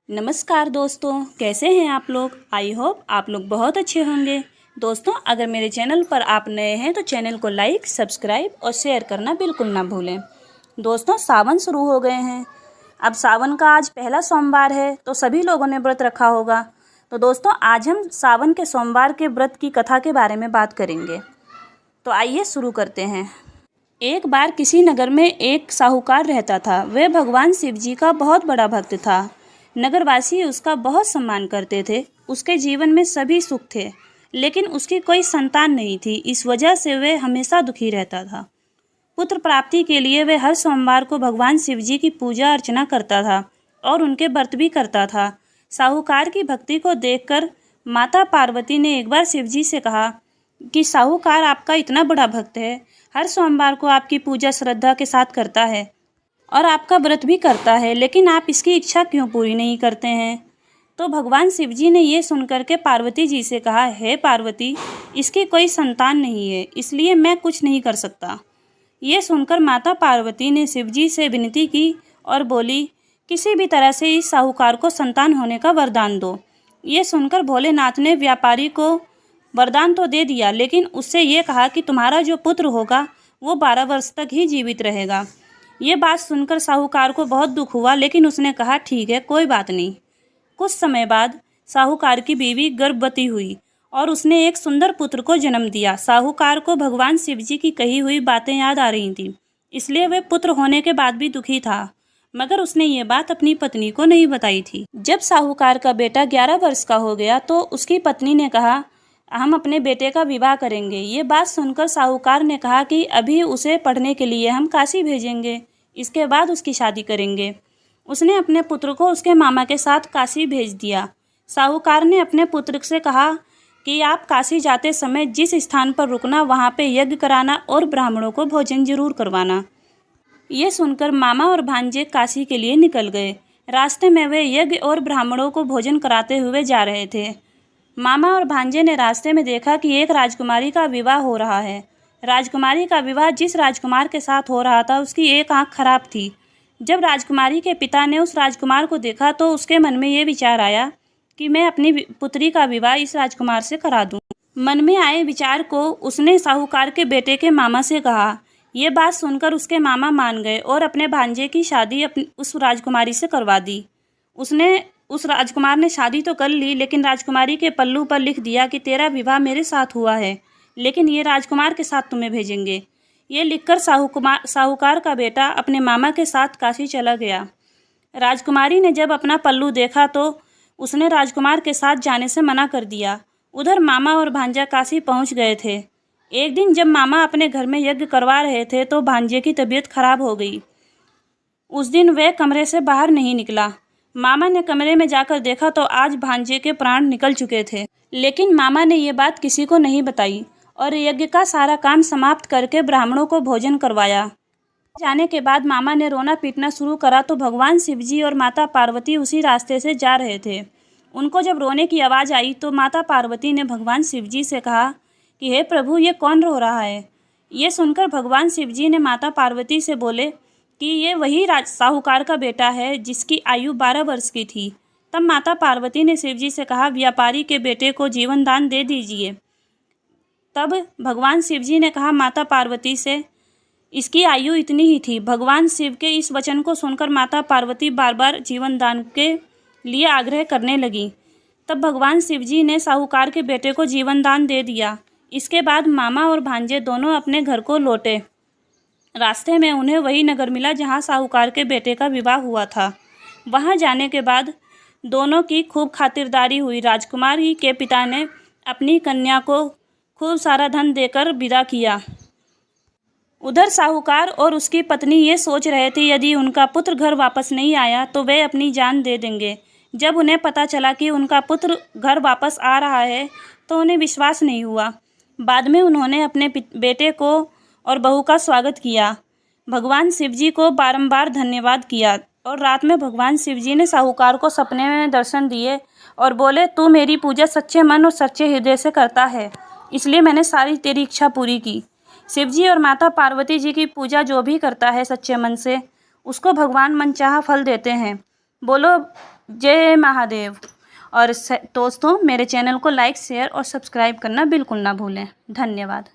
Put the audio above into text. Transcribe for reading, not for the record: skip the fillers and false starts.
नमस्कार दोस्तों, कैसे हैं आप लोग। आई होप आप लोग बहुत अच्छे होंगे। दोस्तों, अगर मेरे चैनल पर आप नए हैं तो चैनल को लाइक, सब्सक्राइब और शेयर करना बिल्कुल ना भूलें। दोस्तों, सावन शुरू हो गए हैं। अब सावन का आज पहला सोमवार है तो सभी लोगों ने व्रत रखा होगा। तो दोस्तों, आज हम सावन के सोमवार के व्रत की कथा के बारे में बात करेंगे। तो आइए शुरू करते हैं। एक बार किसी नगर में एक साहूकार रहता था। वह भगवान शिव जी का बहुत बड़ा भक्त था। नगरवासी उसका बहुत सम्मान करते थे। उसके जीवन में सभी सुख थे, लेकिन उसकी कोई संतान नहीं थी। इस वजह से वह हमेशा दुखी रहता था। पुत्र प्राप्ति के लिए वह हर सोमवार को भगवान शिव जी की पूजा अर्चना करता था और उनके व्रत भी करता था। साहूकार की भक्ति को देखकर माता पार्वती ने एक बार शिव जी से कहा कि साहूकार आपका इतना बड़ा भक्त है, हर सोमवार को आपकी पूजा श्रद्धा के साथ करता है और आपका व्रत भी करता है, लेकिन आप इसकी इच्छा क्यों पूरी नहीं करते हैं। तो भगवान शिव जी ने ये सुनकर के पार्वती जी से कहा, हे पार्वती, इसकी कोई संतान नहीं है, इसलिए मैं कुछ नहीं कर सकता। ये सुनकर माता पार्वती ने शिव जी से विनती की और बोली, किसी भी तरह से इस साहूकार को संतान होने का वरदान दो। ये सुनकर भोलेनाथ ने व्यापारी को वरदान तो दे दिया, लेकिन उससे ये कहा कि तुम्हारा जो पुत्र होगा वो 12 वर्ष तक ही जीवित रहेगा। ये बात सुनकर साहूकार को बहुत दुख हुआ, लेकिन उसने कहा, ठीक है, कोई बात नहीं। कुछ समय बाद साहूकार की बीवी गर्भवती हुई और उसने एक सुंदर पुत्र को जन्म दिया। साहूकार को भगवान शिव जी की कही हुई बातें याद आ रही थीं, इसलिए वह पुत्र होने के बाद भी दुखी था, मगर उसने ये बात अपनी पत्नी को नहीं बताई थी। जब साहूकार का बेटा 11 वर्ष का हो गया तो उसकी पत्नी ने कहा, हम अपने बेटे का विवाह करेंगे। ये बात सुनकर साहूकार ने कहा कि अभी उसे पढ़ने के लिए हम काशी भेजेंगे, इसके बाद उसकी शादी करेंगे। उसने अपने पुत्र को उसके मामा के साथ काशी भेज दिया। साहूकार ने अपने पुत्र से कहा कि आप काशी जाते समय जिस स्थान पर रुकना, वहाँ पे यज्ञ कराना और ब्राह्मणों को भोजन जरूर करवाना। ये सुनकर मामा और भांजे काशी के लिए निकल गए। रास्ते में वे यज्ञ और ब्राह्मणों को भोजन कराते हुए जा रहे थे। मामा और भांजे ने रास्ते में देखा कि एक राजकुमारी का विवाह हो रहा है। राजकुमारी का विवाह जिस राजकुमार के साथ हो रहा था उसकी एक आंख खराब थी। जब राजकुमारी के पिता ने उस राजकुमार को देखा तो उसके मन में ये विचार आया कि मैं अपनी पुत्री का विवाह इस राजकुमार से करा दूं। मन में आए विचार को उसने साहूकार के बेटे के मामा से कहा। ये बात सुनकर उसके मामा मान गए और अपने भांजे की शादी उस राजकुमारी से करवा दी। उस राजकुमार ने शादी तो कर ली, लेकिन राजकुमारी के पल्लू पर लिख दिया कि तेरा विवाह मेरे साथ हुआ है, लेकिन ये राजकुमार के साथ तुम्हें भेजेंगे। ये लिखकर साहूकार का बेटा अपने मामा के साथ काशी चला गया। राजकुमारी ने जब अपना पल्लू देखा तो उसने राजकुमार के साथ जाने से मना कर दिया। उधर मामा और भांजा काशी पहुंच गए थे। एक दिन जब मामा अपने घर में यज्ञ करवा रहे थे तो भांजे की तबीयत खराब हो गई। उस दिन वह कमरे से बाहर नहीं निकला। मामा ने कमरे में जाकर देखा तो आज भांजे के प्राण निकल चुके थे, लेकिन मामा ने ये बात किसी को नहीं बताई और यज्ञ का सारा काम समाप्त करके ब्राह्मणों को भोजन करवाया। जाने के बाद मामा ने रोना पीटना शुरू करा तो भगवान शिव जी और माता पार्वती उसी रास्ते से जा रहे थे। उनको जब रोने की आवाज़ आई तो माता पार्वती ने भगवान शिव जी से कहा कि हे प्रभु, ये कौन रो रहा है। ये सुनकर भगवान शिव जी ने माता पार्वती से बोले कि ये वही साहूकार का बेटा है जिसकी आयु 12 वर्ष की थी। तब माता पार्वती ने शिव जी से कहा, व्यापारी के बेटे को जीवन दान दे दीजिए। तब भगवान शिव जी ने कहा माता पार्वती से, इसकी आयु इतनी ही थी। भगवान शिव के इस वचन को सुनकर माता पार्वती बार बार जीवन दान के लिए आग्रह करने लगी। तब भगवान शिव जी ने साहूकार के बेटे को जीवन दान दे दिया। इसके बाद मामा और भांजे दोनों अपने घर को लौटे। रास्ते में उन्हें वही नगर मिला जहाँ साहूकार के बेटे का विवाह हुआ था। वहाँ जाने के बाद दोनों की खूब खातिरदारी हुई। राजकुमारी के पिता ने अपनी कन्या को खूब सारा धन देकर विदा किया। उधर साहूकार और उसकी पत्नी ये सोच रहे थे यदि उनका पुत्र घर वापस नहीं आया तो वे अपनी जान दे देंगे। जब उन्हें पता चला कि उनका पुत्र घर वापस आ रहा है तो उन्हें विश्वास नहीं हुआ। बाद में उन्होंने अपने बेटे को और बहू का स्वागत किया। भगवान शिव जी को बारंबार धन्यवाद किया और रात में भगवान शिव जी ने साहूकार को सपने में दर्शन दिए और बोले, तू मेरी पूजा सच्चे मन और सच्चे हृदय से करता है, इसलिए मैंने सारी तेरी इच्छा पूरी की। शिव जी और माता पार्वती जी की पूजा जो भी करता है सच्चे मन से, उसको भगवान मनचाहा फल देते हैं। बोलो जय महादेव। और दोस्तों मेरे चैनल को लाइक शेयर और सब्सक्राइब करना बिल्कुल ना भूलें। धन्यवाद।